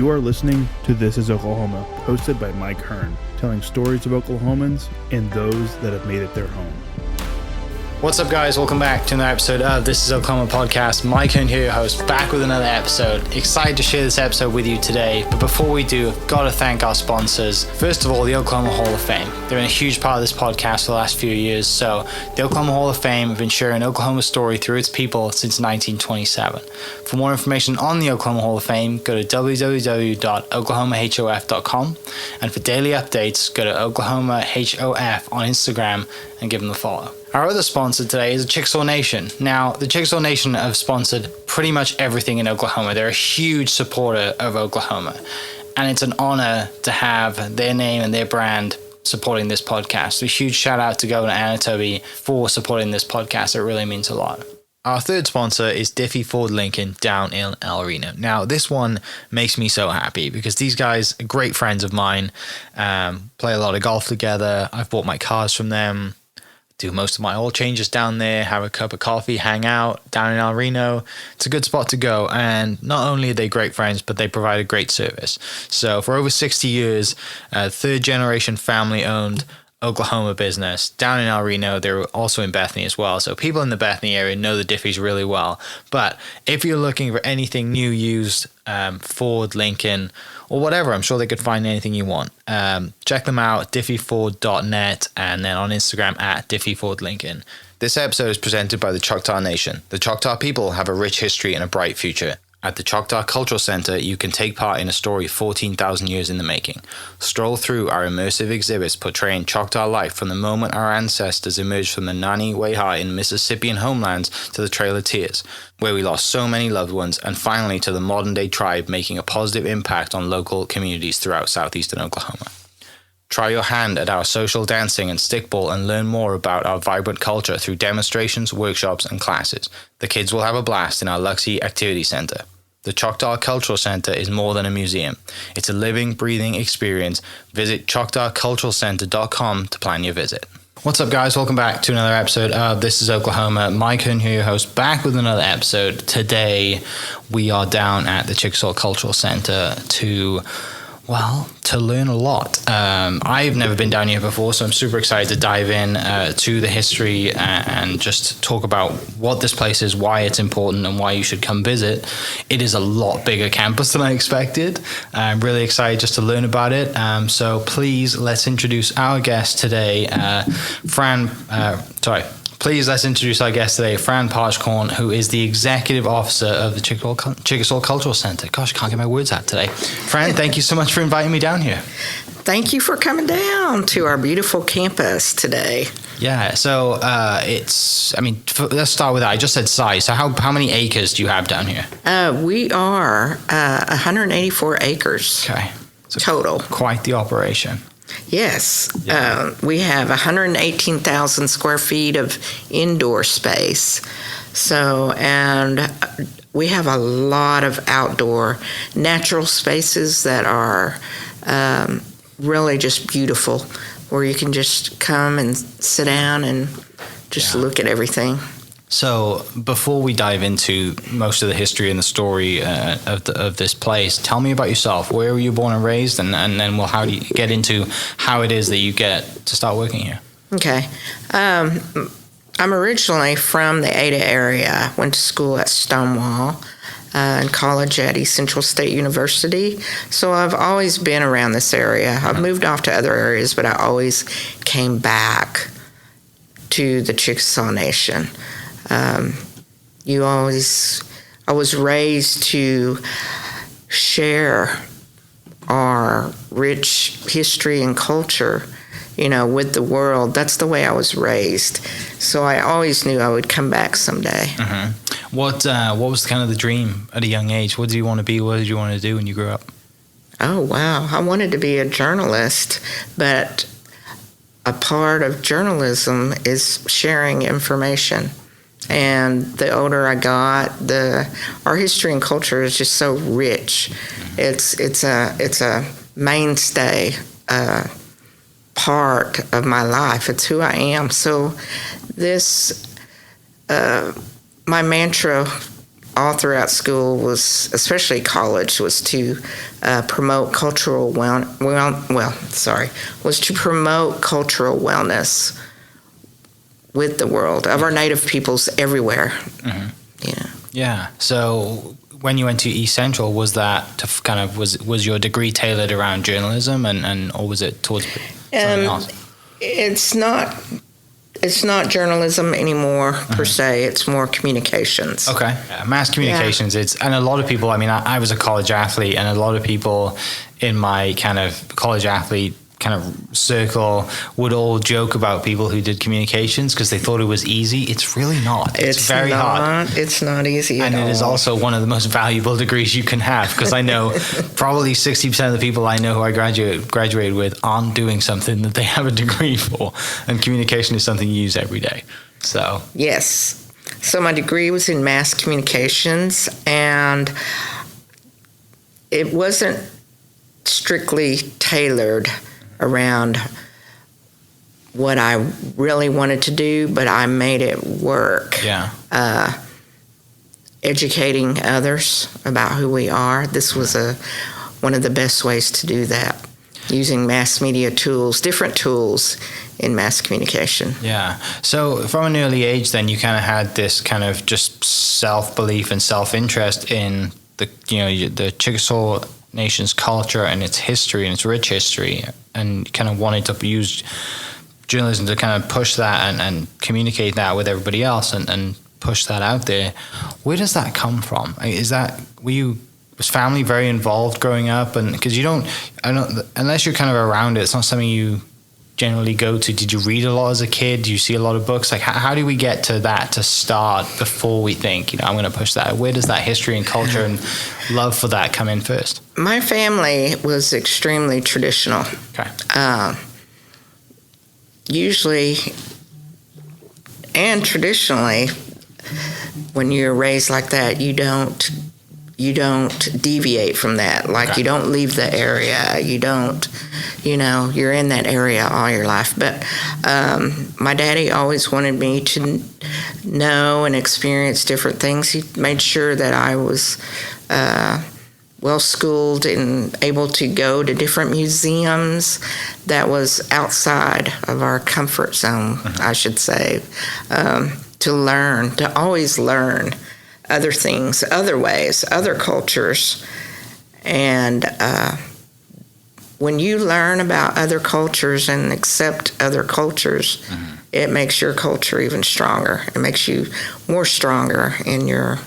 You are listening to This is Oklahoma, hosted by Mike Hearn, telling stories of Oklahomans and those that have made it their home. What's up, guys? Welcome back to another episode of This is Oklahoma podcast. Mike Hearn here, your host, back with another episode. Excited to share this episode with you today. But before we do, I've got to thank our sponsors. First of all, the Oklahoma Hall of Fame. They've been a huge part of this podcast for the last few years. So the Oklahoma Hall of Fame have been sharing Oklahoma's story through its people since 1927. For more information on the Oklahoma Hall of Fame, go to www.oklahomahof.com. And for daily updates, go to oklahomahof on Instagram and give them a follow. Our other sponsor today is the Chickasaw Nation. Now, the Chickasaw Nation have sponsored pretty much everything in Oklahoma. They're a huge supporter of Oklahoma. And it's an honor to have their name and their brand supporting this podcast. A huge shout out to Governor Anatoby for supporting this podcast. It really means a lot. Our third sponsor is Diffie Ford Lincoln down in El Reno. Now, this one makes me so happy because these guys are great friends of mine, play a lot of golf together. I've bought my cars from them, do most of my oil changes down there, have a cup of coffee, hang out down in El Reno. It's a good spot to go. And not only are they great friends, but they provide a great service. So for over 60 years, third generation family owned Oklahoma business down in El Reno. They're also in Bethany as well. So people in the Bethany area know the Diffies really well. But if you're looking for anything new, used, Ford, Lincoln, or whatever, I'm sure they could find anything you want. Check them out, diffieford.net, and then on Instagram at diffiefordlincoln. This episode is presented by the Choctaw Nation. The Choctaw people have a rich history and a bright future. At the Choctaw Cultural Center, you can take part in a story 14,000 years in the making. Stroll through our immersive exhibits portraying Choctaw life from the moment our ancestors emerged from the Nani Weha in Mississippian homelands to the Trail of Tears, where we lost so many loved ones, and finally to the modern-day tribe making a positive impact on local communities throughout southeastern Oklahoma. Try your hand at our social dancing and stickball and learn more about our vibrant culture through demonstrations, workshops, and classes. The kids will have a blast in our Luxie Activity Center. The Choctaw Cultural Center is more than a museum. It's a living, breathing experience. Visit choctawculturalcenter.com to plan your visit. What's up, guys? Welcome back to another episode of This is Oklahoma. Mike Hearn here, your host, back with another episode. Today, we are down at the Chickasaw Cultural Center to learn a lot. I've never been down here before, so I'm super excited to dive in to the history and just talk about what this place is, why it's important, and why you should come visit. It is a lot bigger campus than I expected. I'm really excited just to learn about it. So please, let's introduce our guest today, Please, let's introduce our guest today, Fran Parchcorn, who is the Executive Officer of the Chickasaw Cultural Center. Gosh, I can't get my words out today. Fran, thank you so much for inviting me down here. Thank you for coming down to our beautiful campus today. Yeah, so let's start with that. I just said size. So how many acres do you have down here? We are 184 acres. Okay. So total. Quite the operation. Yes. Yeah. We have 118,000 square feet of indoor space. So, and we have a lot of outdoor natural spaces that are really just beautiful, where you can just come and sit down and just look at everything. So before we dive into most of the history and the story of this place, tell me about yourself. Where were you born and raised? And then how do you get into how it is that you get to start working here? Okay. I'm originally from the Ada area. Went to school at Stonewall and college at East Central State University. So I've always been around this area. I've moved off to other areas, but I always came back to the Chickasaw Nation. I was raised to share our rich history and culture, with the world. That's the way I was raised. So I always knew I would come back someday. Mm-hmm. What was kind of the dream at a young age? What did you want to be? What did you want to do when you grew up? Oh, wow. I wanted to be a journalist, but a part of journalism is sharing information. And the older I got, our history and culture is just so rich. It's a mainstay part of my life. It's who I am. So this, my mantra all throughout school was, especially college, was to promote cultural was to promote cultural wellness with the world of our native peoples everywhere. Mm-hmm. Yeah. Yeah. So when you went to East Central, was that to kind of was your degree tailored around journalism, and or was it towards something else? It's not journalism anymore per se. It's more communications. Okay, mass communications. Yeah. And a lot of people. I mean, I was a college athlete, and a lot of people in my kind of college athlete kind of circle would all joke about people who did communications because they thought it was easy. It's really not. It's very hard. It's not easy at all. And it is also one of the most valuable degrees you can have, because I know probably 60% of the people I know who I graduated with aren't doing something that they have a degree for, and communication is something you use every day. So yes. So my degree was in mass communications, and it wasn't strictly tailored around what I really wanted to do, but I made it work. Yeah. Educating others about who we are. This was one of the best ways to do that, using mass media tools, different tools in mass communication. Yeah. So from an early age, then you kind of had this kind of just self-belief and self-interest in the Chickasaw Nation's culture and its history and its rich history, and kind of wanted to use journalism to kind of push that and communicate that with everybody else and push that out there. Where does that come from? Was family very involved growing up? And because unless you're kind of around it, it's not something you generally go to. Did you read a lot as a kid? Do you see a lot of books? Like, how do we get to that to start before we think, I'm going to push that? Where does that history and culture and love for that come in first? My family was extremely traditional. Okay. Usually and traditionally, when you're raised like that, you don't deviate from that. Like, okay. You don't leave the area. You don't, you're in that area all your life. But my daddy always wanted me to know and experience different things. He made sure that I was well-schooled and able to go to different museums that was outside of our comfort zone, I should say, to always learn other things, other ways, other cultures. And when you learn about other cultures and accept other cultures, it makes your culture even stronger. It makes you more stronger in your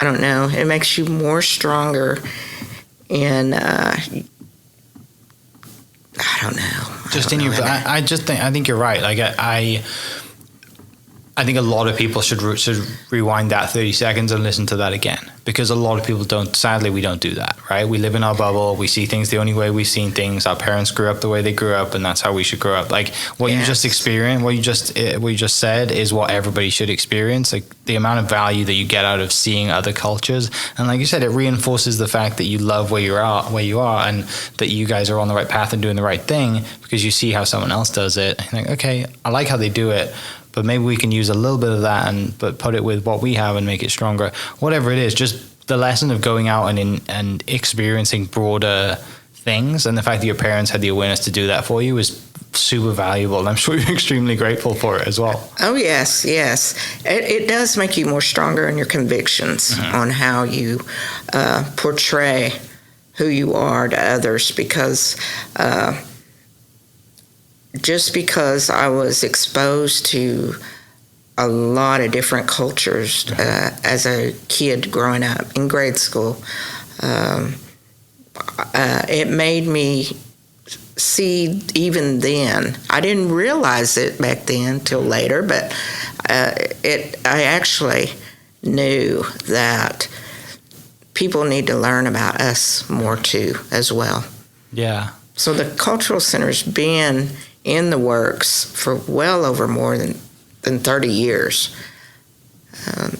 I don't know. It makes you more stronger in I don't know. I think you're right. Like I think a lot of people should rewind that 30 seconds and listen to that again, because a lot of people don't. Sadly, we don't do that, right? We live in our bubble. We see things the only way we've seen things. Our parents grew up the way they grew up, and that's how we should grow up. Like what you just experienced, what you just said is what everybody should experience. Like the amount of value that you get out of seeing other cultures, and like you said, it reinforces the fact that you love where you are, and that you guys are on the right path and doing the right thing, because you see how someone else does it. And you're like, okay, I like how they do it, but maybe we can use a little bit of that but put it with what we have and make it stronger. Whatever it is, just the lesson of going out and experiencing broader things, and the fact that your parents had the awareness to do that for you is super valuable, and I'm sure you're extremely grateful for it as well. Oh, yes. It does make you more stronger in your convictions on how you portray who you are to others, because just because I was exposed to a lot of different cultures as a kid growing up in grade school, it made me see even then. I didn't realize it back then till later, but I actually knew that people need to learn about us more too as well. Yeah. So the cultural center's been in the works for well over more than 30 years.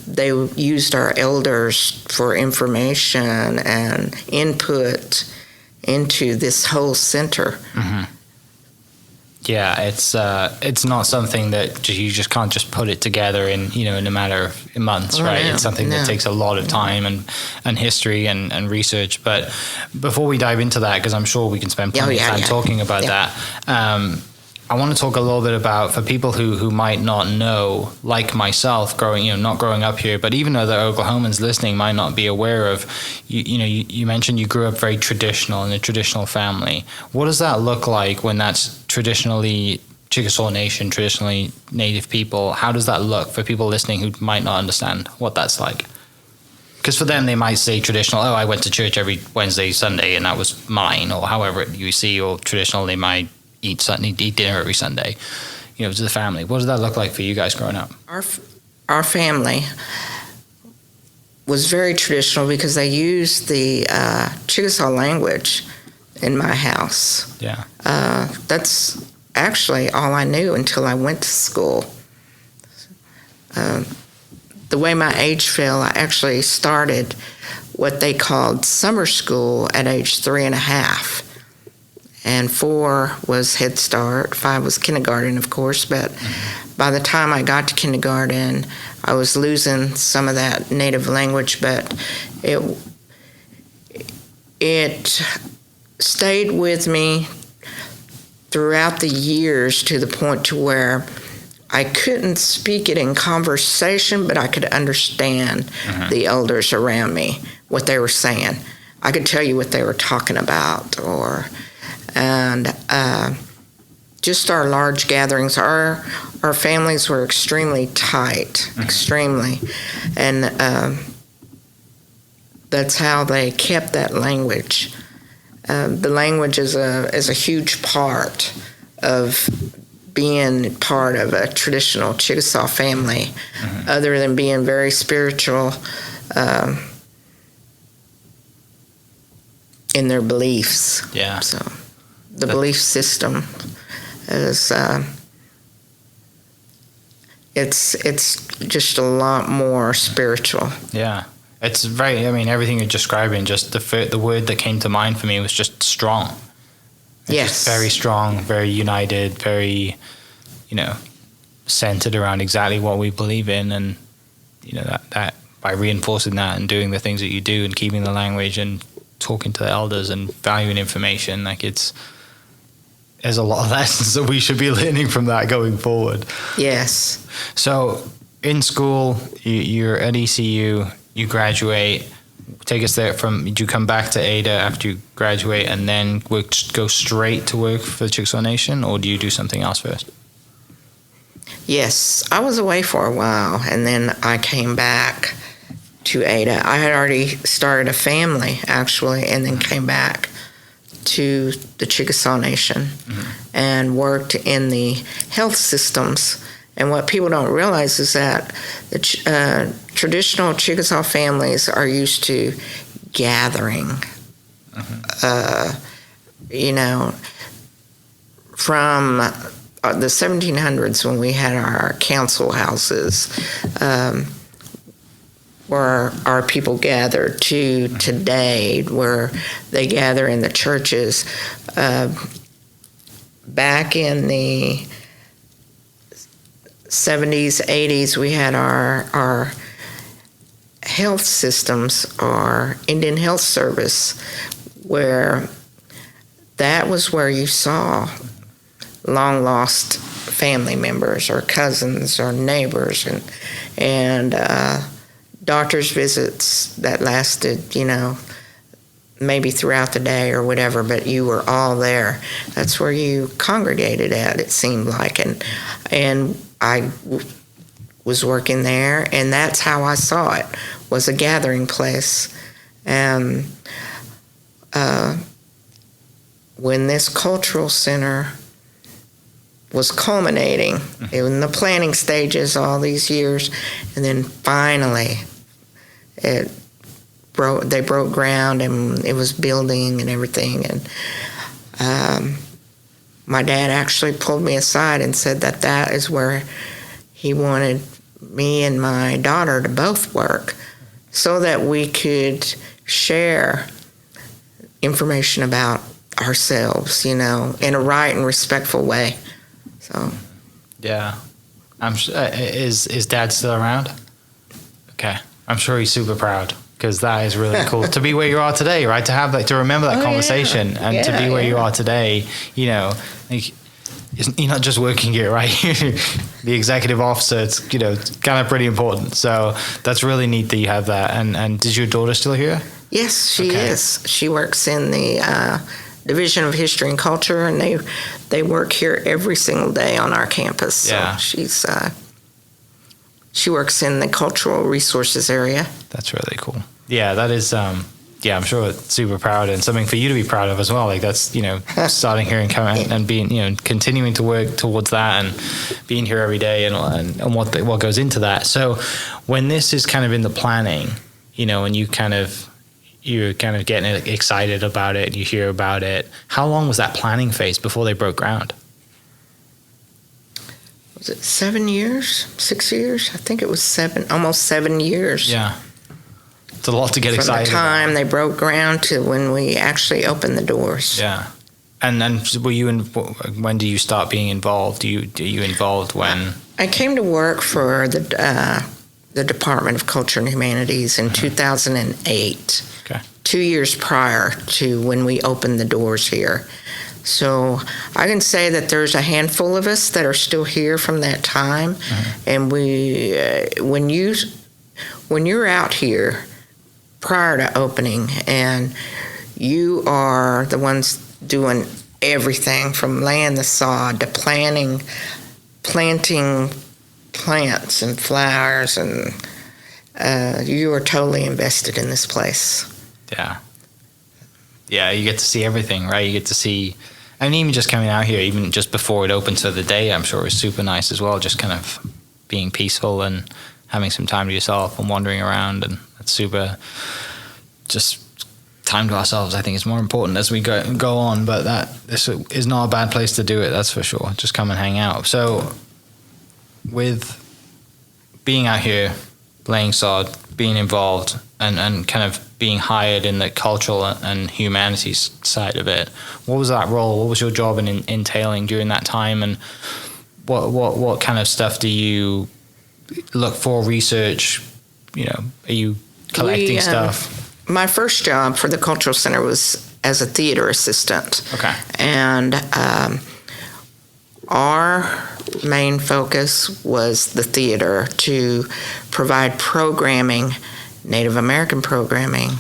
They used our elders for information and input into this whole center. Yeah, it's not something that you just can't just put it together in a matter of months, right? No, It's something that takes a lot of time and history and research. But before we dive into that, because I'm sure we can spend plenty of time talking about that, I want to talk a little bit about, for people who might not know, like myself, not growing up here, but even other Oklahomans listening might not be aware of, you mentioned you grew up very traditional in a traditional family. What does that look like when that's traditionally Chickasaw Nation, traditionally Native people? How does that look for people listening who might not understand what that's like? Because for them, they might say traditional, I went to church every Wednesday, Sunday, and that was mine, or however you see, or traditional, they might eat dinner every Sunday, to the family. What does that look like for you guys growing up? Our family was very traditional because they used the Chickasaw language in my house. Yeah. That's actually all I knew until I went to school. The way my age fell, I actually started what they called summer school at age 3.5. And 4 was Head Start, 5 was kindergarten, of course, but by the time I got to kindergarten, I was losing some of that native language, but it stayed with me throughout the years to the point to where I couldn't speak it in conversation, but I could understand the elders around me, what they were saying. I could tell you what they were talking about, and just our large gatherings. Our families were extremely tight, extremely, and that's how they kept that language. The language is a huge part of being part of a traditional Chickasaw family, other than being very spiritual in their beliefs. Yeah. So the belief system is it's just a lot more spiritual. Yeah. It's very, everything you're describing, just the word that came to mind for me was just strong. It's just very strong, very united, very, centered around exactly what we believe in. And, that by reinforcing that and doing the things that you do and keeping the language and talking to the elders and valuing information, there's a lot of lessons that we should be learning from that going forward. Yes. So in school, you're at ECU, you graduate. Take us there. Did you come back to Ada after you graduate and then go straight to work for the Chickasaw Nation, or do you do something else first? Yes, I was away for a while, and then I came back to Ada. I had already started a family, actually, and then came back to the Chickasaw Nation and worked in the health systems. And what people don't realize is that the traditional Chickasaw families are used to gathering, from the 1700s when we had our council houses, where our people gathered, to today where they gather in the churches. Back in the 70s, 80s, we had our health systems, our Indian Health Service, where that was where you saw long lost family members or cousins or neighbors, and doctor's visits that lasted, maybe throughout the day or whatever, but you were all there. That's where you congregated at, it seemed like. And I was working there, and that's how I saw it, was a gathering place. And when this cultural center was culminating in the planning stages all these years, and then finally they broke ground and it was building and everything. And my dad actually pulled me aside and said that is where he wanted me and my daughter to both work, so that we could share information about ourselves, in a right and respectful way. So, Yeah. I'm is Dad still around? Okay. I'm sure he's super proud, because that is really cool to be where you are today, right? To have to remember that conversation and to be where you are today, you know, like, you're not just working here, right? The executive officer, it's, you know, it's kind of pretty important. So that's really neat that you have that. And is your daughter still here? yes, she is. She works in the Division of History and Culture, and they work here every single day on our campus. So Yeah. she works in the cultural resources area. That's really cool. Yeah, that is, yeah, I'm sure it's super proud and something for you to be proud of as well. Like, that's, you know, starting here and coming and being, you know, continuing to work towards that and being here every day and what goes into that. So when this is kind of in the planning, you know, and you're kind of getting excited about it and you hear about it, how long was that planning phase before they broke ground? Was it 7 years? 6 years? I think it was almost 7 years. Yeah. It's a lot to get excited From the time about. they broke ground to when we actually opened the doors. Yeah. And then when do you start being involved? Are you involved when? I came to work for the Department of Culture and Humanities in 2008. Okay. 2 years prior to when we opened the doors here. So I can say that there's a handful of us that are still here from that time. Mm-hmm. And when you're out here prior to opening and you are the ones doing everything from laying the sod to planting plants and flowers, and you are totally invested in this place. Yeah. Yeah, you get to see everything, right? You get to see, and even just coming out here, even just before it opened to the day, I'm sure it was super nice as well, just kind of being peaceful and having some time to yourself and wandering around, and that's super, just time to ourselves, I think, is more important as we go on, but this is not a bad place to do it, that's for sure. Just come and hang out. So with being out here, laying sod, being involved, and kind of being hired in the cultural and humanities side of it, what was that role? What was your job entailing during that time, and what kind of stuff do you look for, research? You know, are you collecting stuff? My first job for the Cultural Center was as a theater assistant. Okay. And our main focus was the theater, to provide programming, Native American programming,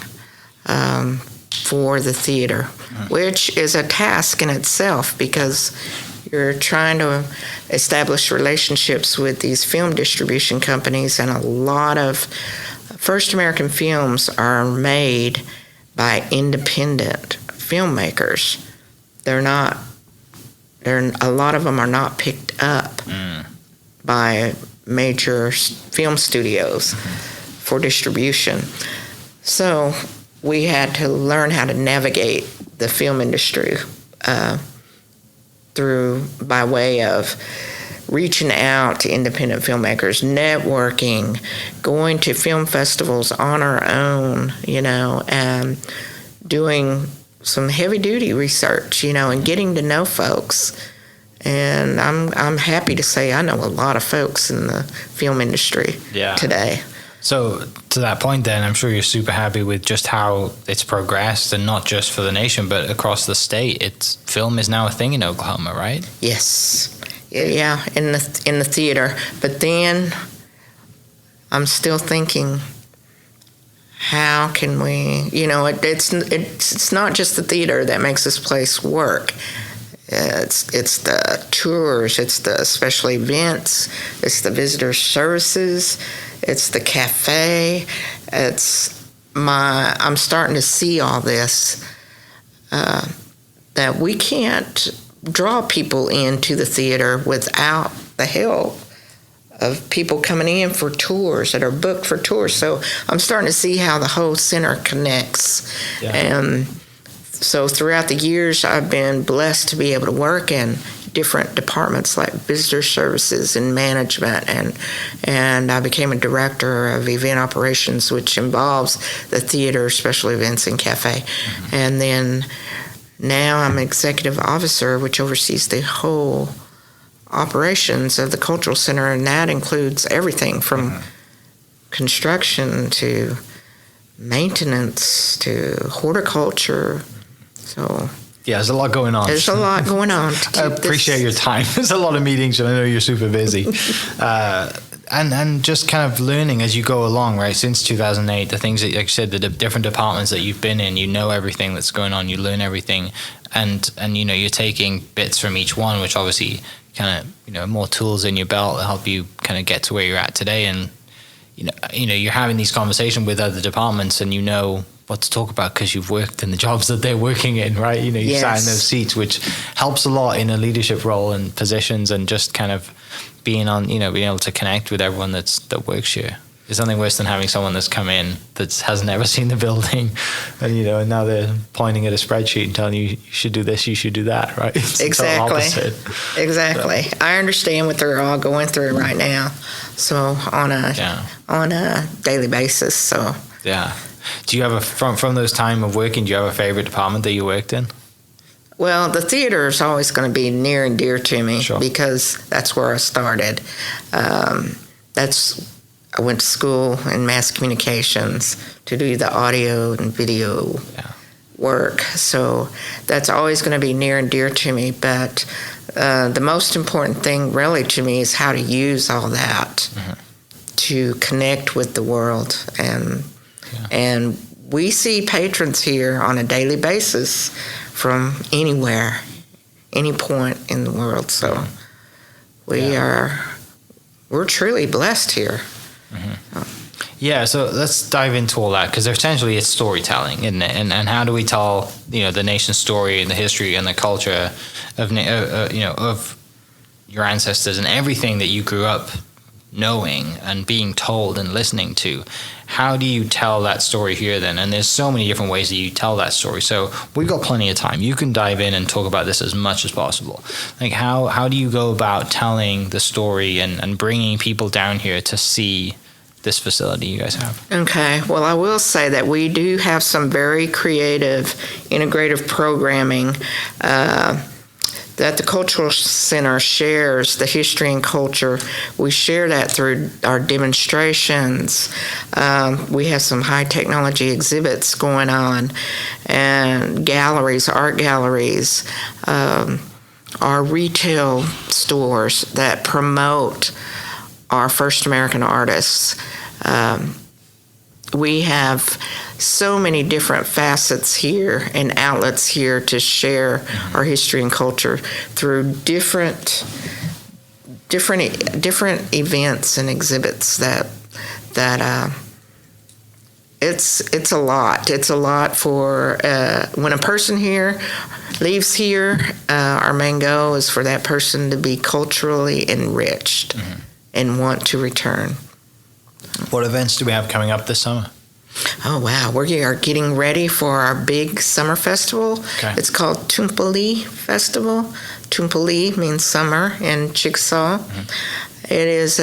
for the theater, which is a task in itself, because you're trying to establish relationships with these film distribution companies, and a lot of first American films are made by independent filmmakers. A lot of them are not picked up by major film studios for distribution. So we had to learn how to navigate the film industry by way of reaching out to independent filmmakers, networking, going to film festivals on our own, you know, and doing some heavy duty research, you know, and getting to know folks. And I'm happy to say I know a lot of folks in the film industry today. So to that point then, I'm sure you're super happy with just how it's progressed, and not just for the nation, but across the state. Film is now a thing in Oklahoma, right? Yes. Yeah, in the theater. But then I'm still thinking, how can we, you know, it's not just the theater that makes this place work. It's the tours, it's the special events, it's the visitor services, it's the cafe. I'm starting to see all this, that we can't draw people into the theater without the help of people coming in for tours that are booked for tours. So I'm starting to see how the whole center connects. Yeah. And so throughout the years, I've been blessed to be able to work in different departments like visitor services and management, and I became a director of event operations, which involves the theater, special events, and cafe. Mm-hmm. And then now I'm executive officer, which oversees the whole operations of the cultural center, and that includes everything from construction to maintenance to horticulture. So yeah, there's a lot going on. There's a lot going on. I appreciate your time. There's a lot of meetings, and I know you're super busy. And just kind of learning as you go along, right? Since 2008, the things that, like you said, the different departments that you've been in, you know everything that's going on, you learn everything, and you know, you're taking bits from each one, which obviously kind of, you know, more tools in your belt that help you kind of get to where you're at today. And you know, you're having these conversations with other departments, and you know what to talk about because you've worked in the jobs that they're working in, right? You know, you sat in those seats, which helps a lot in a leadership role and positions, and just kind of being able to connect with everyone that works here. There's nothing worse than having someone that's come in that has never seen the building, and you know, and now they're pointing at a spreadsheet and telling you should do this, you should do that, right? It's exactly. Exactly. So. I understand what they're all going through right now. So on a daily basis. So yeah. Do you have from those time of working? Do you have a favorite department that you worked in? Well, the theater is always going to be near and dear to me because that's where I started. I went to school in mass communications to do the audio and video work. So that's always going to be near and dear to me. But the most important thing really to me is how to use all that to connect with the world. And we see patrons here on a daily basis from anywhere, any point in the world. So we're truly blessed here. Yeah, so let's dive into all that, because essentially it's storytelling, isn't it? And how do we tell, you know, the nation's story and the history and the culture of of your ancestors and everything that you grew up knowing and being told and listening to? How do you tell that story here then? And there's so many different ways that you tell that story. So we've got plenty of time. You can dive in and talk about this as much as possible. Like how do you go about telling the story and bringing people down here to see this facility you guys have? Okay. Well, I will say that we do have some very creative, integrative programming that the Cultural Center shares, the history and culture. We share that through our demonstrations. We have some high technology exhibits going on, and galleries, art galleries, our retail stores that promote our first American artists. We have so many different facets here and outlets here to share our history and culture through different events and exhibits that it's a lot. It's a lot for when a person here leaves here. Our main goal is for that person to be culturally enriched and want to return. What events do we have coming up this summer? Oh, wow. We are getting ready for our big summer festival. Okay. It's called Tumpali Festival. Tumpali means summer in Chickasaw. It is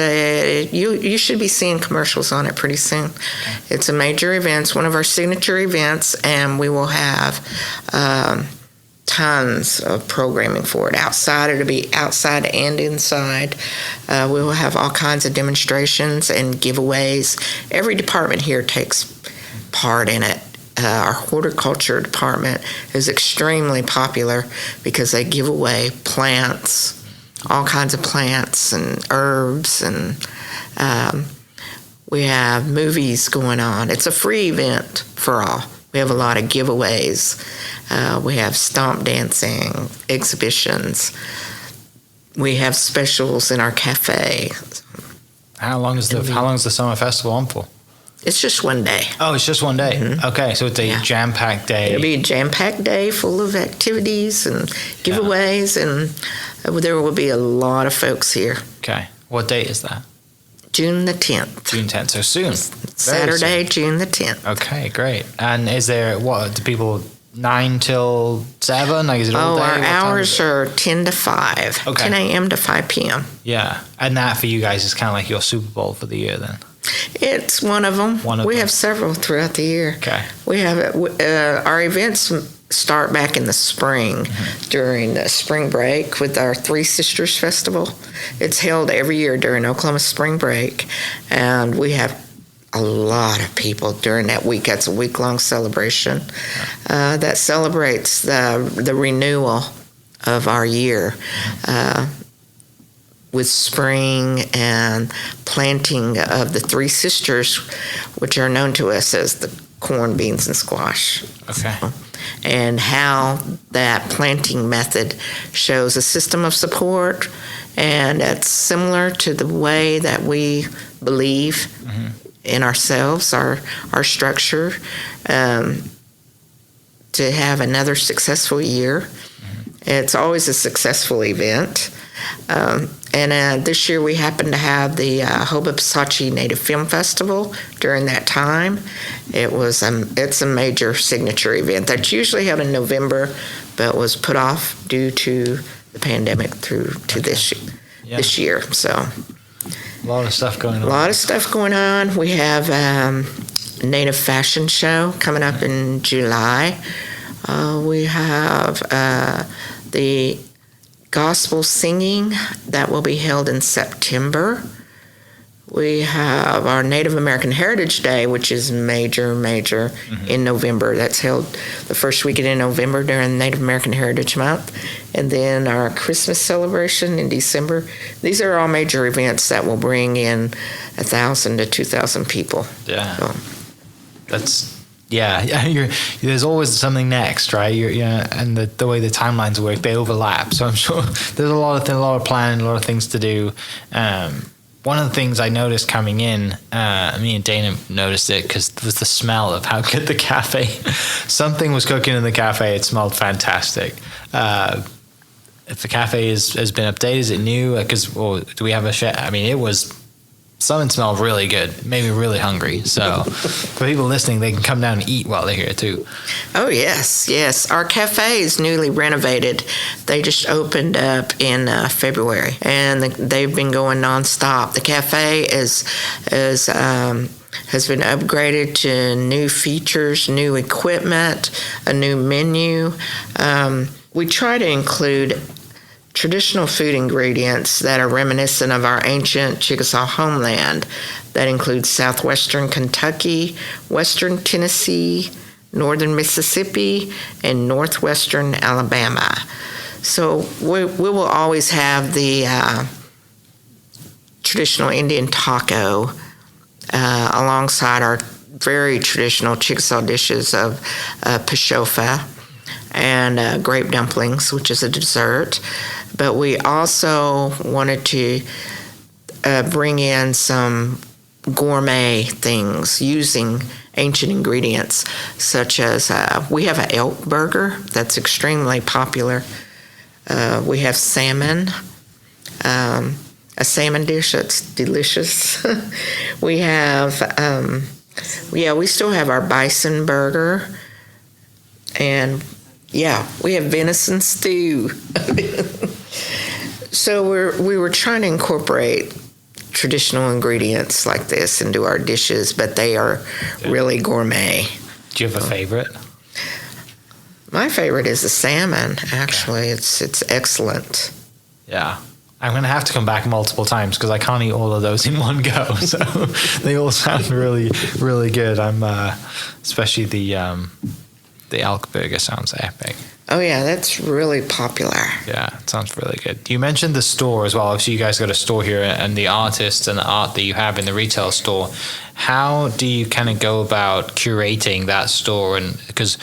you should be seeing commercials on it pretty soon. Okay. It's a major event. It's one of our signature events, and we will have tons of programming for it. Outside, it'll be outside and inside. We will have all kinds of demonstrations and giveaways. Every department here takes part in it. Our horticulture department is extremely popular because they give away plants, all kinds of plants and herbs, and we have movies going on. It's a free event for all. We have a lot of giveaways. We have stomp dancing exhibitions. We have specials in our cafe. How long is the summer festival on for? It's just one day. Oh, it's just one day. Okay, so it's a jam-packed day. It'll be a jam-packed day full of activities and giveaways, and there will be a lot of folks here. Okay, what date is that? June the 10th. June 10th, so soon. Saturday, June the 10th. Okay, great. And is there, do people 9 till 7? Like, is it all day? Our hours are 10 to 5. Okay. 10 a.m. to 5 p.m. Yeah. And that for you guys is kind of like your Super Bowl for the year then? It's one of them. We have several throughout the year. Okay. We have our events start back in the spring during the spring break with our Three Sisters Festival. It's held every year during Oklahoma spring break, and we have a lot of people during that week. That's a week-long celebration that celebrates the renewal of our year with spring and planting of the Three Sisters, which are known to us as the corn, beans, and squash. Okay. And how that planting method shows a system of support, and it's similar to the way that we believe in ourselves, our structure, to have another successful year. It's always a successful event. And this year we happened to have the Hoba-Psachi Native Film Festival during that time. It's a major signature event that's usually held in November, but was put off due to the pandemic through to this year. So a lot of stuff going on. A lot of stuff going on. We have Native Fashion Show coming up in July. We have the gospel singing that will be held in September. We have our Native American Heritage Day, which is major in November. That's held the first weekend in November during Native American Heritage Month. And then our Christmas celebration in December. These are all major events that will bring in 1,000 to 2,000 people. Yeah. So. There's always something next, right? And the way the timelines work, they overlap. So I'm sure there's a lot of planning, a lot of things to do. One of the things I noticed coming in, me and Dana noticed it because it was the smell of how good the cafe. Something was cooking in the cafe. It smelled fantastic. If the cafe has been updated, is it new? Do we have a chef? I mean, it was. Something smelled really good. It made me really hungry. So for people listening, they can come down and eat while they're here too. Oh, yes. Our cafe is newly renovated. They just opened up in February, and they've been going nonstop. The cafe has been upgraded to new features, new equipment, a new menu. We try to include traditional food ingredients that are reminiscent of our ancient Chickasaw homeland. That includes southwestern Kentucky, western Tennessee, northern Mississippi, and northwestern Alabama. So we will always have the traditional Indian taco alongside our very traditional Chickasaw dishes of pashofa and grape dumplings, which is a dessert. But we also wanted to bring in some gourmet things using ancient ingredients, such as we have an elk burger that's extremely popular. We have salmon, a salmon dish that's delicious. We have, we still have our bison burger, and we have venison stew. So we were trying to incorporate traditional ingredients like this into our dishes, but they are really gourmet. Do you have a favorite? My favorite is the salmon, actually. It's excellent. Yeah. I'm going to have to come back multiple times because I can't eat all of those in one go. So they all sound really, really good. Especially the elk burger sounds epic. Oh, yeah, that's really popular. Yeah, it sounds really good. You mentioned the store as well. Obviously, you guys got a store here and the artists and the art that you have in the retail store. How do you kind of go about curating that store? And because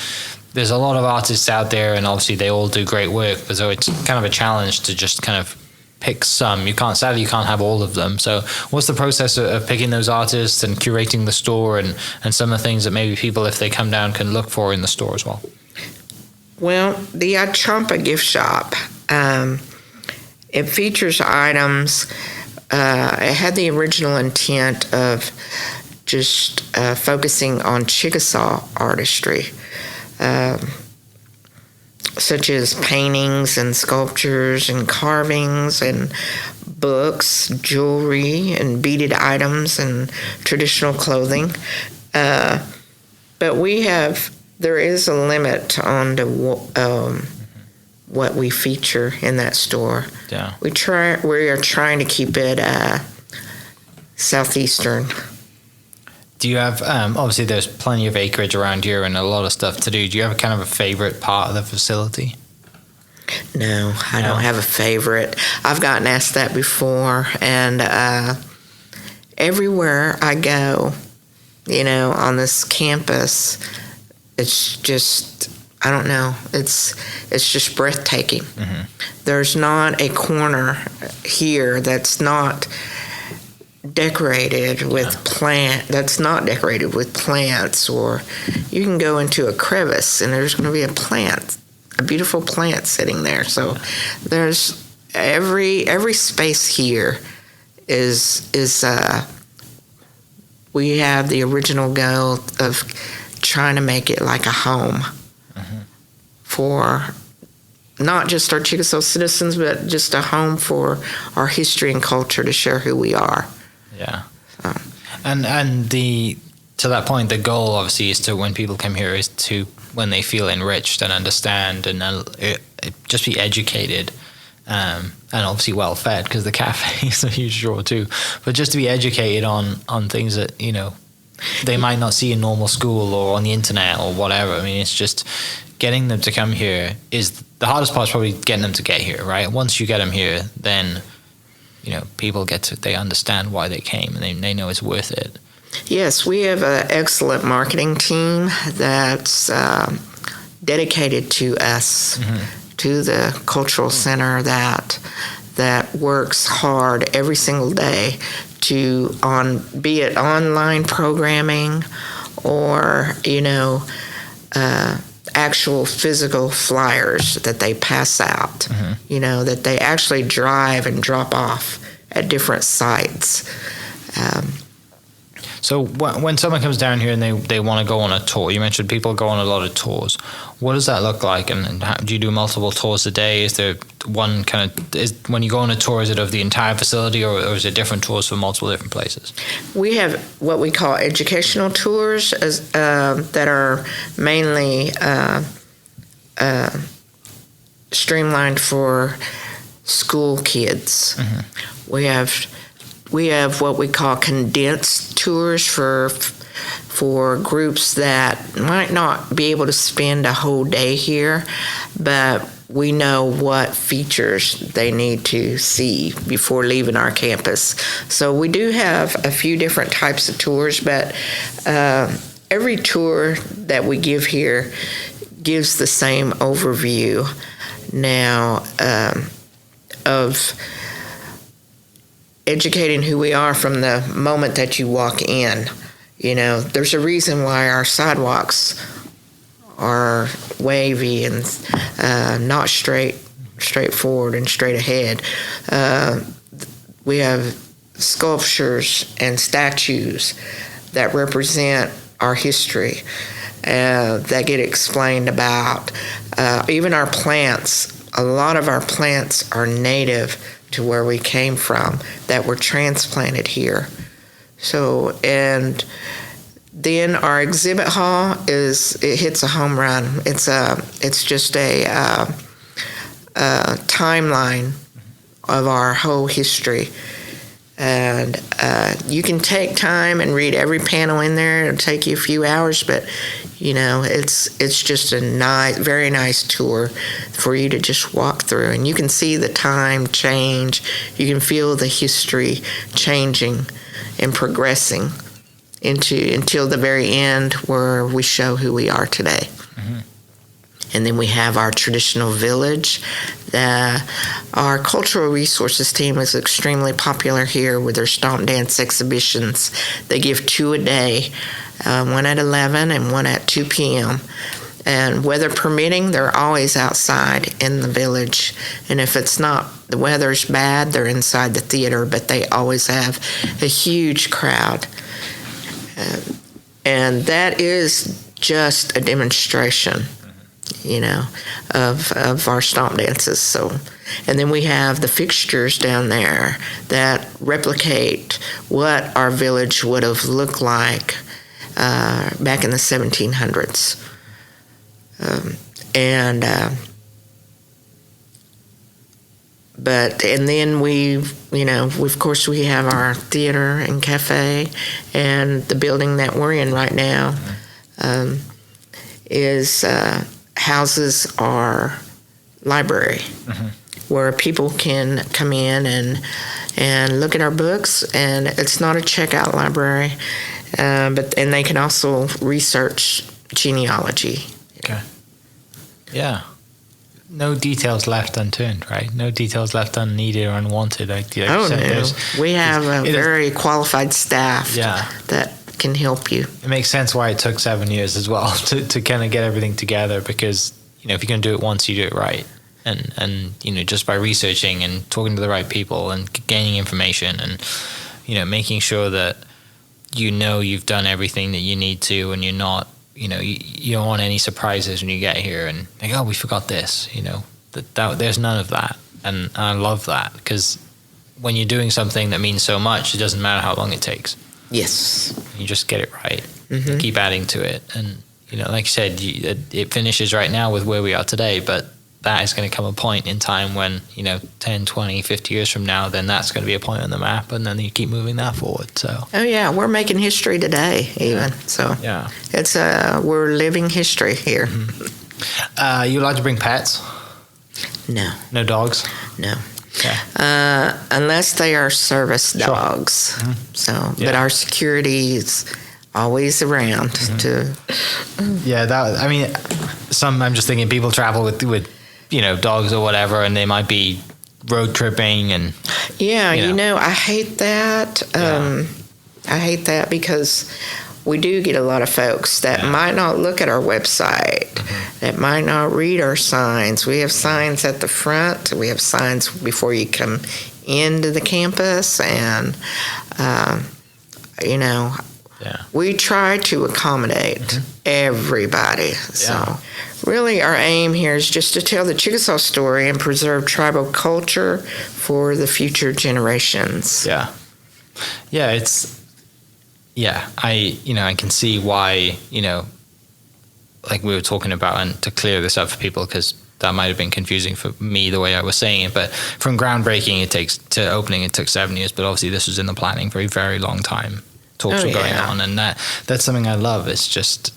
there's a lot of artists out there, and obviously they all do great work, but so it's kind of a challenge to just kind of pick some. You can't have all of them. So what's the process of picking those artists and curating the store and some of the things that maybe people, if they come down, can look for in the store as well? Well, the Achampa gift shop, it features items. It had the original intent of just focusing on Chickasaw artistry, such as paintings and sculptures and carvings and books, jewelry and beaded items and traditional clothing. But we have there is a limit on what we feature in that store. Yeah. We are trying to keep it southeastern. Do you have, obviously there's plenty of acreage around here and a lot of stuff to do. Do you have a kind of a favorite part of the facility? No, I don't have a favorite. I've gotten asked that before, and everywhere I go, on this campus, it's just, I don't know, it's just breathtaking. Mm-hmm. There's not a corner here that's not decorated with that's not decorated with plants, or you can go into a crevice and there's going to be a beautiful plant sitting there. So there's every space here is we have the original goal of trying to make it like a home for not just our Chickasaw citizens, but just a home for our history and culture to share who we are. Yeah. And to that point, the goal obviously is to, when people come here, is to, when they feel enriched and understand and just be educated, and obviously well fed, because the cafe is a huge draw too, but just to be educated on things that, they might not see in normal school or on the internet or whatever. I mean, it's just getting them to come here is the hardest part. Is probably getting them to get here, right? Once you get them here, then people they understand why they came, and they know it's worth it. Yes, we have an excellent marketing team that's dedicated to us, to the cultural center, that works hard every single day to be it online programming or actual physical flyers that they pass out, that they actually drive and drop off at different sites. So when someone comes down here and they want to go on a tour, you mentioned people go on a lot of tours. What does that look like? And how, do you do multiple tours a day? Is there one when you go on a tour, is it of the entire facility, or is it different tours for multiple different places? We have what we call educational tours that are mainly streamlined for school kids. We have what we call condensed tours for groups that might not be able to spend a whole day here, but we know what features they need to see before leaving our campus. So we do have a few different types of tours, but every tour that we give here gives the same overview now of educating who we are from the moment that you walk in. There's a reason why our sidewalks are wavy and not straightforward and straight ahead. We have sculptures and statues that represent our history that get explained about. Even our plants, a lot of our plants are native to where we came from, that were transplanted here. So, and then our exhibit hall it hits a home run. It's just a timeline of our whole history. And you can take time and read every panel in there. It'll take you a few hours, but it's just a very nice tour for you to just walk through, and you can see the time change. You can feel the history changing and progressing until the very end, where we show who we are today. And then we have our traditional village. Our cultural resources team is extremely popular here with their stomp dance exhibitions. They give 2 a day, one at 11 and one at 2 p.m. And weather permitting, they're always outside in the village. And if the weather's bad, they're inside the theater, but they always have a huge crowd. And that is just a demonstration, of our stomp dances. So, and then we have the fixtures down there that replicate what our village would have looked like back in the 1700s. and then we of course we have our theater and cafe, and the building that we're in right now is houses our library, where people can come in and look at our books, and it's not a checkout library, and they can also research genealogy. Okay. Yeah. No details left unturned, right? No details left unneeded or unwanted. Like you said, no. We have a very qualified staff that can help you. It makes sense why it took 7 years as well to kind of get everything together, because, if you're going to do it once, you do it right. And just by researching and talking to the right people and gaining information and, making sure that you've done everything that you need to, and you're not, you don't want any surprises when you get here and think, oh, we forgot this, that there's none of that. And I love that, because when you're doing something that means so much, it doesn't matter how long it takes. Yes. You just get it right. You keep adding to it. And, like you said, it finishes right now with where we are today, but that is going to come a point in time when, 10, 20, 50 years from now, then that's going to be a point on the map, and then you keep moving that forward. So. Oh yeah, we're making history today, even. So yeah, it's we're living history here. You allowed to bring pets? No. No dogs? No. Okay. Unless they are service dogs. So, but our security is always around to. I'm just thinking people travel with dogs or whatever, and they might be road tripping and. Yeah, I hate that. I hate that because we do get a lot of folks that might not look at our website, that might not read our signs. We have signs at the front. We have signs before you come into the campus, and we try to accommodate everybody. So really our aim here is just to tell the Chickasaw story and preserve tribal culture for the future generations. I can see why, like we were talking about, and to clear this up for people, because that might have been confusing for me the way I was saying it, but from groundbreaking to opening it took 7 years, but obviously this was in the planning for a very long time. Talks were going on, and that's something I love. It's just,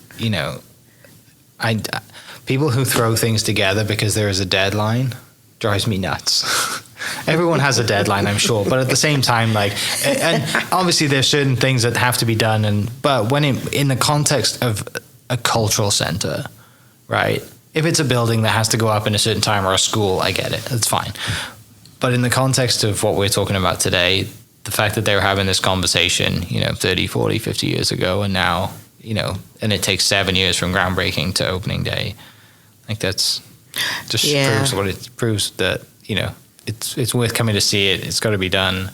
people who throw things together because there is a deadline drives me nuts. Everyone has a deadline, I'm sure, but at the same time, and obviously there's certain things that have to be done, but when in the context of a cultural center, right? If it's a building that has to go up in a certain time, or a school, I get it, that's fine. But in the context of what we're talking about today, the fact that they were having this conversation, 30, 40, 50 years ago, and now, and it takes 7 years from groundbreaking to opening day, like that's just proves that, it's worth coming to see it. It's got to be done.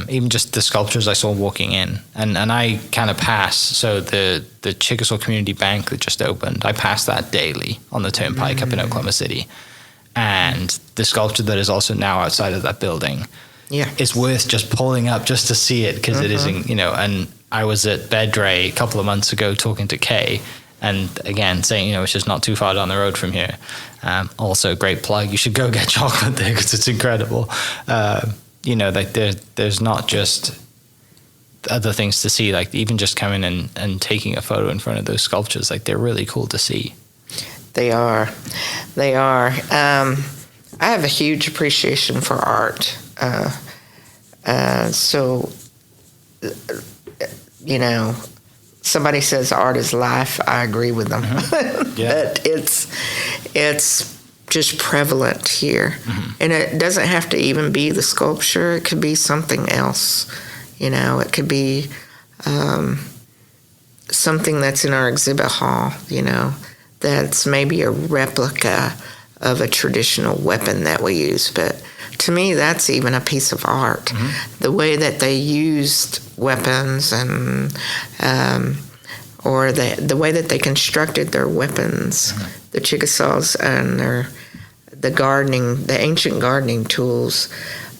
Even just the sculptures I saw walking in, and I kind of pass. So the Chickasaw Community Bank that just opened, I pass that daily on the turnpike up in Oklahoma City, and the sculpture that is also now outside of that building. Yeah, it's worth just pulling up just to see it, because it isn't, and I was at Bedray a couple of months ago talking to Kay, and again saying, it's just not too far down the road from here. Also, great plug. You should go get chocolate there because it's incredible. Like there's not just other things to see, like even just coming and taking a photo in front of those sculptures, like they're really cool to see. They are. I have a huge appreciation for art. So, somebody says art is life. I agree with them. But it's just prevalent here. And it doesn't have to even be the sculpture. It could be something else. It could be something that's in our exhibit hall, that's maybe a replica of a traditional weapon that we use. But to me, that's even a piece of art. The way that they used weapons, and or the way that they constructed their weapons, the Chickasaws, and the ancient gardening tools,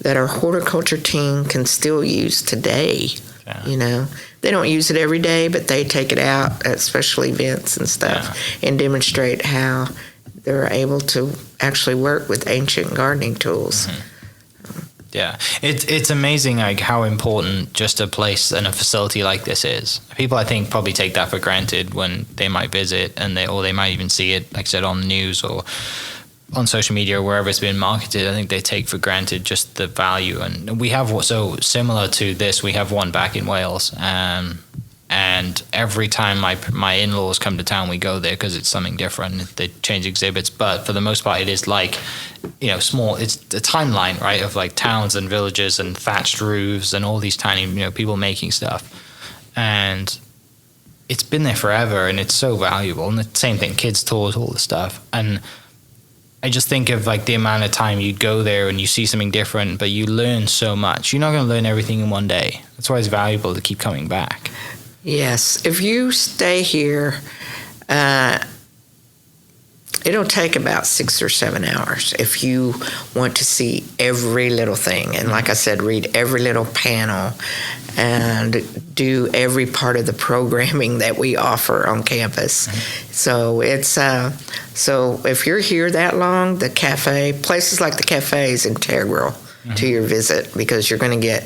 that our horticulture team can still use today. Yeah. You know, they don't use it every day, but they take it out at special events and stuff and demonstrate how they're able to actually work with ancient gardening tools. Yeah, it's amazing like how important just a place and a facility like this is. People, I think, probably take that for granted when they might visit, and they might even see it, like I said, on the news or on social media or wherever it's been marketed. I think they take for granted just the value. And we have, so similar to this, we have one back in Wales, and every time my in-laws come to town, we go there because it's something different. They change exhibits, but for the most part, it is like, you know, small. It's a timeline, right, of like towns and villages and thatched roofs and all these tiny, you know, people making stuff, and it's been there forever, and it's so valuable. And the same thing, kids tours, all the stuff. And I just think of like the amount of time you go there and you see something different, but you learn so much. You're not going to learn everything in one day. That's why it's valuable to keep coming back. Yes, if you stay here, it'll take about 6 or 7 hours if you want to see every little thing. And like I said, read every little panel and do every part of the programming that we offer on campus. So it's so if you're here that long, the cafe, places like the cafe is integral to your visit, because you're going to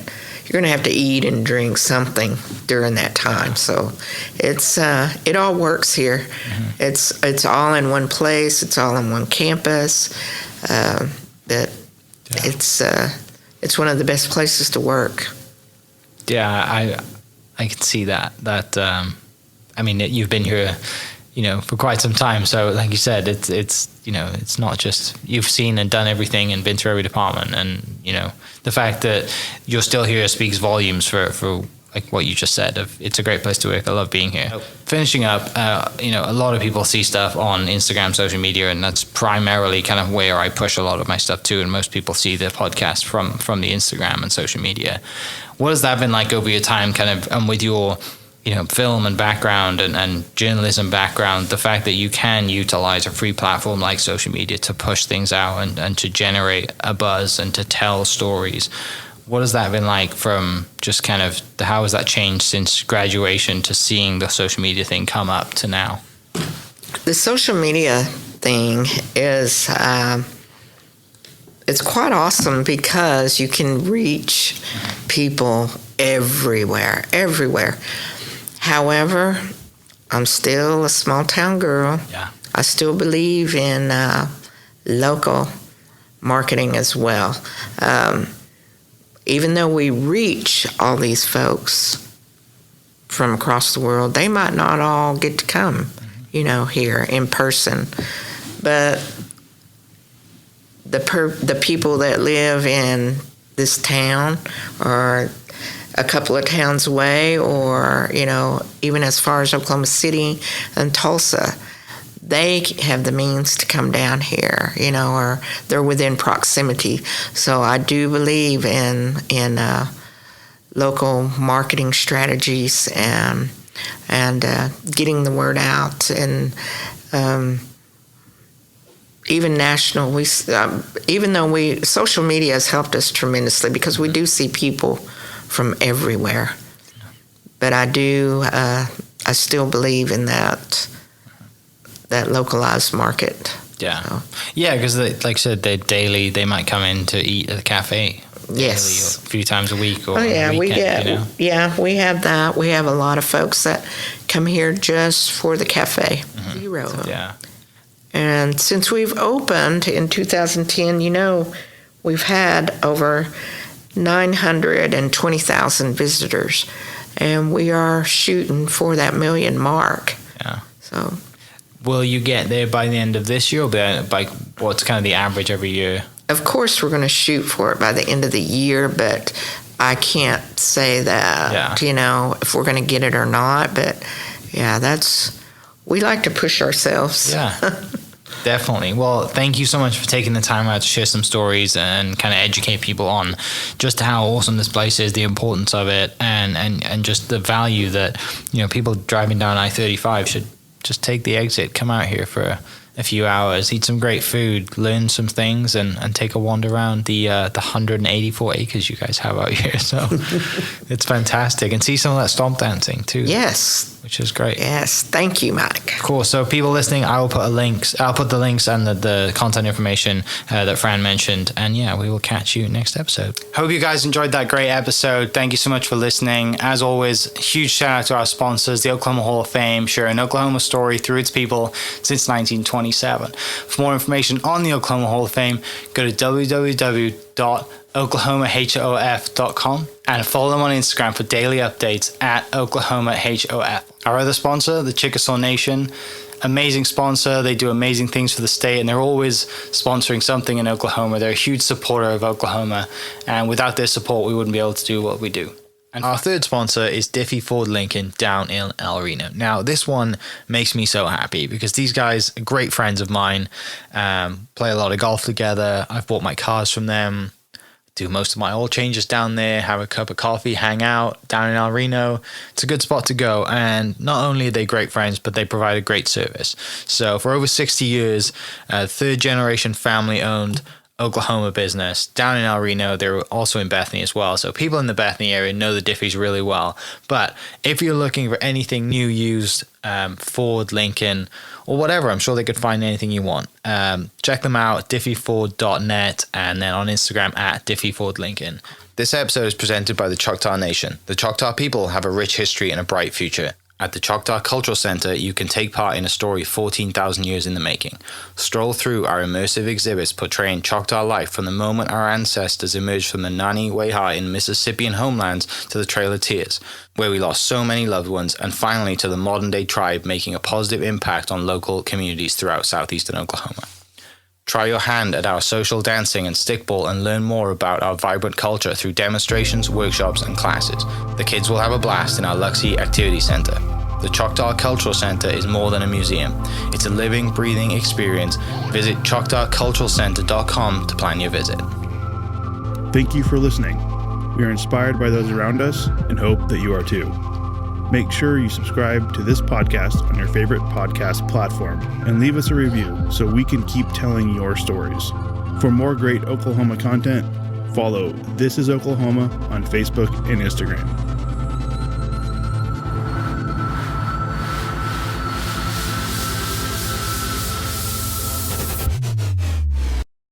have to eat and drink something during that time. So it's it all works here. It's all in one place. It's all in one campus. It's one of the best places to work. Yeah, I can see that. I mean, you've been here, you know, for quite some time. So like you said, it's you know, it's not just you've seen and done everything and been through every department, and you know, the fact that you're still here speaks volumes for like what you just said. It's a great place to work. I love being here. Finishing up, you know, a lot of people see stuff on Instagram, social media, and that's primarily kind of where I push a lot of my stuff too. And most people see the podcast from the Instagram and social media. What has that been like over your time, kind of, and with your, you know, film and background and journalism background, the fact that you can utilize a free platform like social media to push things out and to generate a buzz and to tell stories? What has that been like from just kind of, how has that changed since graduation to seeing the social media thing come up to now? The social media thing is, it's quite awesome because you can reach people everywhere. However, I'm still a small town girl. Yeah. I still believe in local marketing as well. Even though we reach all these folks from across the world, they might not all get to come, you know, here in person. But the people that live in this town or a couple of towns away, or, you know, even as far as Oklahoma City and Tulsa, they have the means to come down here, you know, or they're within proximity. So I do believe in local marketing strategies and getting the word out, and even national. Even though social media has helped us tremendously because we do see people from everywhere, but I still believe in that localized market. Yeah. So. Yeah, because like I said, they might come in to eat at the cafe. Yes. Daily, a few times a week or yeah, a weekend, we get, you know? Yeah, we have that. We have a lot of folks that come here just for the cafe. Zero. Yeah. And since we've opened in 2010, you know, we've had over 920,000 visitors, and we are shooting for that million mark. Yeah. So, will you get there by the end of this year, or by what's kind of the average every year? Of course, we're going to shoot for it by the end of the year, but I can't say that, you know, if we're going to get it or not. But yeah, we like to push ourselves. Yeah. Definitely. Well, thank you so much for taking the time out to share some stories and kind of educate people on just how awesome this place is, the importance of it, and just the value that, you know, people driving down I-35 should just take the exit, come out here for a few hours, eat some great food, learn some things, and take a wander around the 184 acres you guys have out here. So it's fantastic. And see some of that stomp dancing too. Yes. Which is great. Yes. Thank you, Mike. Cool. So people listening, I'll put the links and the contact information that Fran mentioned. And yeah, we will catch you next episode. Hope you guys enjoyed that great episode. Thank you so much for listening. As always, huge shout out to our sponsors, the Oklahoma Hall of Fame, sharing Oklahoma story through its people since 1927. For more information on the Oklahoma Hall of Fame, go to www.oklahomahof.com and follow them on Instagram for daily updates at OklahomaHOF. Our other sponsor, the Chickasaw Nation, amazing sponsor. They do amazing things for the state, and they're always sponsoring something in Oklahoma. They're a huge supporter of Oklahoma, and without their support, we wouldn't be able to do what we do. And our third sponsor is Diffie Ford Lincoln down in El Reno. Now, this one makes me so happy because these guys are great friends of mine, play a lot of golf together. I've bought my cars from them, do most of my oil changes down there, have a cup of coffee, hang out down in El Reno. It's a good spot to go. And not only are they great friends, but they provide a great service. So for over 60 years, third generation family owned Oklahoma business down in El Reno. They're also in Bethany as well. So people in the Bethany area know the Diffies really well. But if you're looking for anything new, used, Ford, Lincoln, or whatever, I'm sure they could find anything you want. Check them out, diffieford.net, and then on Instagram at diffiefordlincoln. This episode is presented by the Choctaw Nation. The Choctaw people have a rich history and a bright future. At the Choctaw Cultural Center, you can take part in a story 14,000 years in the making. Stroll through our immersive exhibits portraying Choctaw life from the moment our ancestors emerged from the Nani Weha in Mississippian homelands to the Trail of Tears, where we lost so many loved ones, and finally to the modern-day tribe making a positive impact on local communities throughout southeastern Oklahoma. Try your hand at our social dancing and stickball and learn more about our vibrant culture through demonstrations, workshops, and classes. The kids will have a blast in our Luxie Activity Center. The Choctaw Cultural Center is more than a museum. It's a living, breathing experience. Visit choctawculturalcenter.com to plan your visit. Thank you for listening. We are inspired by those around us and hope that you are too. Make sure you subscribe to this podcast on your favorite podcast platform and leave us a review so we can keep telling your stories. For more great Oklahoma content, follow This Is Oklahoma on Facebook and Instagram.